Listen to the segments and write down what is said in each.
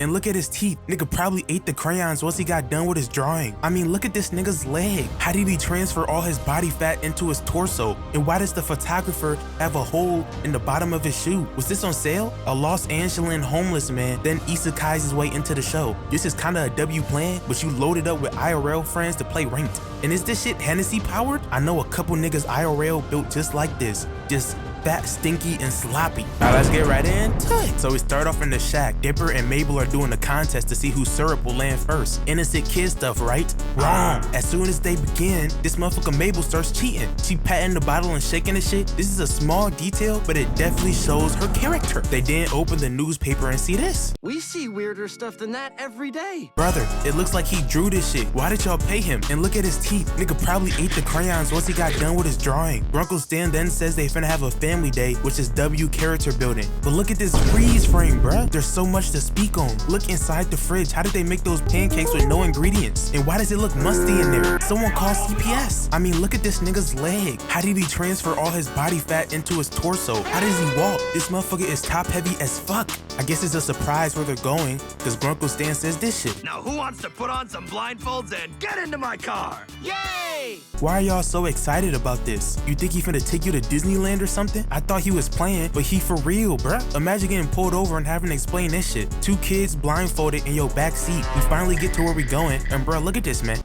And look at his teeth. Nigga probably ate the crayons once he got done with his drawing. I mean, look at this nigga's leg. How did he transfer all his body fat into his torso? And why does the photographer have a hole in the bottom of his shoe? Was this on sale? A Los Angeles homeless man then isekais his way into the show. This is kinda a W plan, but you loaded up with IRL friends to play ranked. And is this shit Hennessy powered? I know a couple niggas IRL built just like this. Just fat, stinky, and sloppy. Now let's get right into it. So we start off in the shack. Dipper and Mabel are doing a contest to see whose syrup will land first. Innocent kid stuff, right? Wrong. As soon as they begin, this motherfucker Mabel starts cheating. She patting the bottle and shaking the shit. This is a small detail, but it definitely shows her character. They didn't open the newspaper and see this. We see weirder stuff than that every day. Brother, it looks like he drew this shit. Why did y'all pay him? And look at his teeth. Nigga probably ate the crayons once he got done with his drawing. Uncle Stan then says they finna have a family day, which is W character building. But look at this freeze frame, bruh. There's so much to speak on. Look inside the fridge. How did they make those pancakes with no ingredients? And why does it look musty in there? Someone call CPS. I mean, look at this nigga's leg. How did he transfer all his body fat into his torso? How does he walk? This motherfucker is top heavy as fuck. I guess it's a surprise where they're going, because Grunkle Stan says this shit. Now who wants to put on some blindfolds and get into my car? Yay! Why are y'all so excited about this? You think he finna take you to Disneyland or something? I thought he was playing, but he for real, bruh. Imagine getting pulled over and having to explain this shit. 2 kids blindfolded in your back seat. We finally get to where we going, and bruh, look at this, man.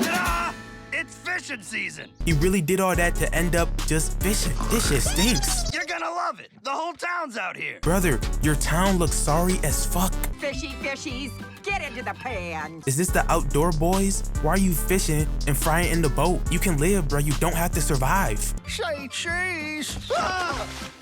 Ta-da! It's fishing season. He really did all that to end up just fishing. This shit stinks. You're gonna love it. The whole town's out here. Brother, your town looks sorry as fuck. Fishy fishies, get into the pan. Is this the outdoor boys? Why are you fishing and frying in the boat? You can live, bro. You don't have to survive. Say cheese.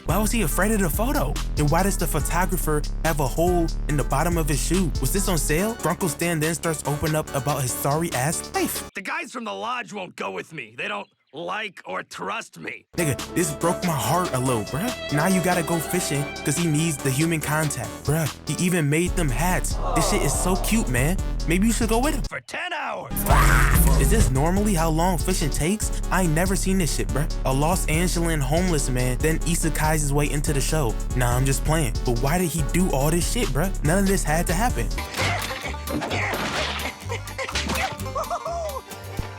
Why was he afraid of the photo? And why does the photographer have a hole in the bottom of his shoe? Was this on sale? Grunkle Stan then starts opening up about his sorry ass life. The guys from the lodge won't go with me. They don't like or trust me. Nigga, this broke my heart a little, bruh. Now you gotta go fishing because he needs the human contact. Bruh, he even made them hats. This shit is so cute, man. Maybe you should go with him. For 10 hours. Is this normally how long fishing takes? I ain't never seen this shit, bruh. A Los Angeles homeless man then isekais his way into the show. Nah, I'm just playing. But why did he do all this shit, bruh? None of this had to happen.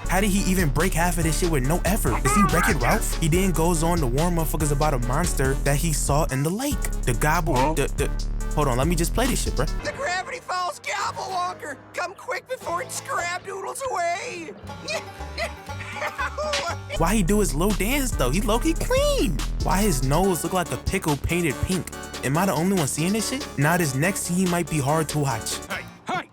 How did he even break half of this shit with no effort? Is he Wreck-It Ralph? He then goes on to warn motherfuckers about a monster that he saw in the lake. The gobble, hold on, let me just play this shit, bruh. The Gravity Falls Gobble Walker! Come quick before it scrap noodles away! Why he do his low dance though? He low-key clean. Why his nose look like a pickle painted pink? Am I the only one seeing this shit? Now this next scene might be hard to watch. Hey, hey!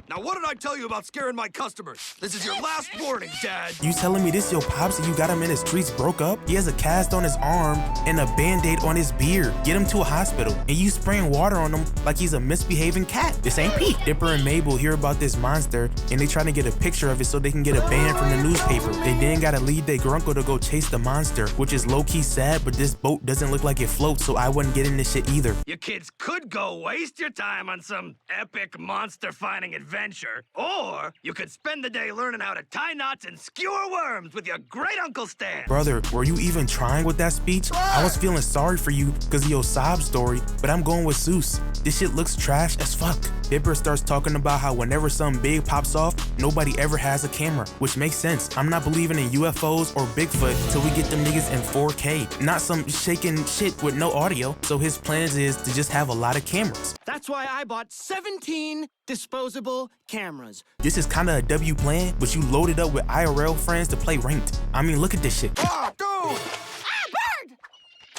Now what did I tell you about scaring my customers? This is your last warning, Dad. You telling me this your pops and you got him in the streets broke up? He has a cast on his arm and a band-aid on his beard. Get him to a hospital. And you spraying water on him like he's a misbehaving cat. This ain't Pete. Dipper and Mabel hear about this monster and they trying to get a picture of it so they can get a ban from the newspaper. They then gotta lead their grunkle to go chase the monster, which is low-key sad, but this boat doesn't look like it floats, so I wouldn't get in this shit either. You kids could go waste your time on some epic monster-finding adventure, or you could spend the day learning how to tie knots and skewer worms with your great Uncle Stan. Brother, were you even trying with that speech? I was feeling sorry for you because of your sob story, but I'm going with Zeus. This shit looks trash as fuck. Dipper starts talking about how whenever something big pops off, nobody ever has a camera, which makes sense. I'm not believing in UFOs or Bigfoot till we get them niggas in 4K, not some shaking shit with no audio. So his plans is to just have a lot of cameras. That's why I bought 17 disposable cameras. This is kinda a W plan, but you loaded up with IRL friends to play ranked. I mean, look at this shit. Oh, dude! Bird!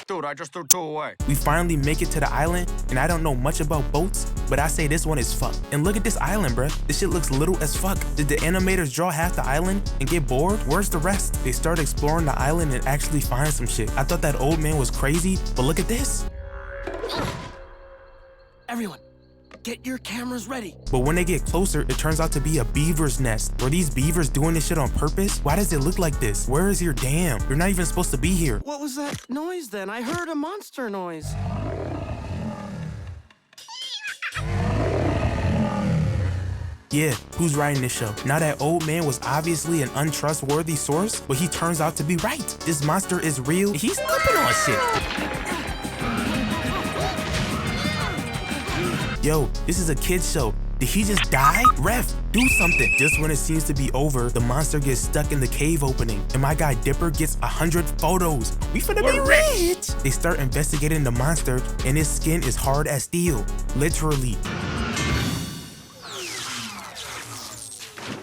Dude, I just threw 2 away. We finally make it to the island, and I don't know much about boats, but I say this one is fucked. And look at this island, bruh. This shit looks little as fuck. Did the animators draw half the island and get bored? Where's the rest? They start exploring the island and actually find some shit. I thought that old man was crazy, but look at this. Everyone, get your cameras ready. But when they get closer, it turns out to be a beaver's nest. Were these beavers doing this shit on purpose? Why does it look like this? Where is your dam? You're not even supposed to be here. What was that noise then? I heard a monster noise. Yeah, who's writing this show? Now that old man was obviously an untrustworthy source, but he turns out to be right. This monster is real. He's stepping on shit. Yo, this is a kid's show. Did he just die? Ref, do something. Just when it seems to be over, the monster gets stuck in the cave opening, and my guy Dipper gets 100 photos. We finna be rich. They start investigating the monster, and his skin is hard as steel. Literally.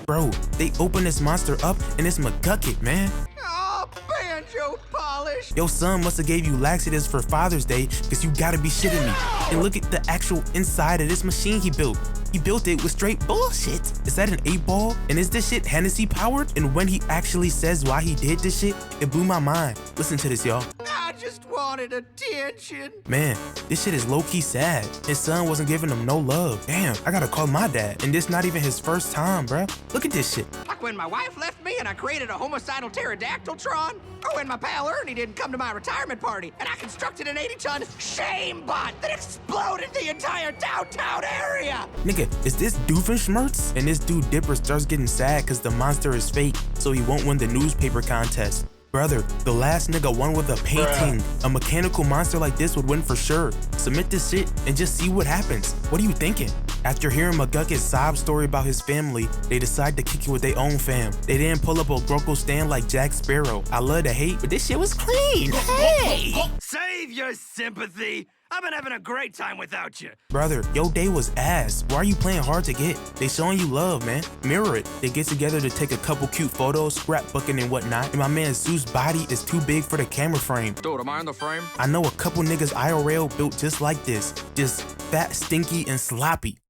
Bro, they open this monster up, and it's McGucket, man. Oh, banjo polish. Your son must have gave you laxatives for Father's Day, cause you gotta be shitting me. And look at the actual inside of this machine he built. He built it with straight bullshit. Is that an 8-ball? And is this shit Hennessy powered? And when he actually says why he did this shit, it blew my mind. Listen to this, y'all. I just wanted attention. Man, this shit is low-key sad. His son wasn't giving him no love. Damn, I gotta call my dad. And this not even his first time, bruh. Look at this shit. Like when my wife left me and I created a homicidal pterodactyltron, or when my pal Ernie didn't come to my retirement party and I constructed an 80-ton shame bot that exploded the entire downtown area. Nigga, is this Doofenshmirtz? And this dude Dipper starts getting sad cause the monster is fake, so he won't win the newspaper contest. Brother, the last nigga won with a painting. A mechanical monster like this would win for sure. Submit this shit and just see what happens. What are you thinking? After hearing McGucket's sob story about his family, they decide to kick it with their own fam. They didn't pull up a Grunkle stand like Jack Sparrow. I love to hate, but this shit was clean. Hey! Save your sympathy. I've been having a great time without you. Brother, your day was ass. Why are you playing hard to get? They showing you love, man. Mirror it. They get together to take a couple cute photos, scrapbooking and whatnot, and my man Zeus' body is too big for the camera frame. Dude, am I in the frame? I know a couple niggas IRL built just like this. Just fat, stinky, and sloppy.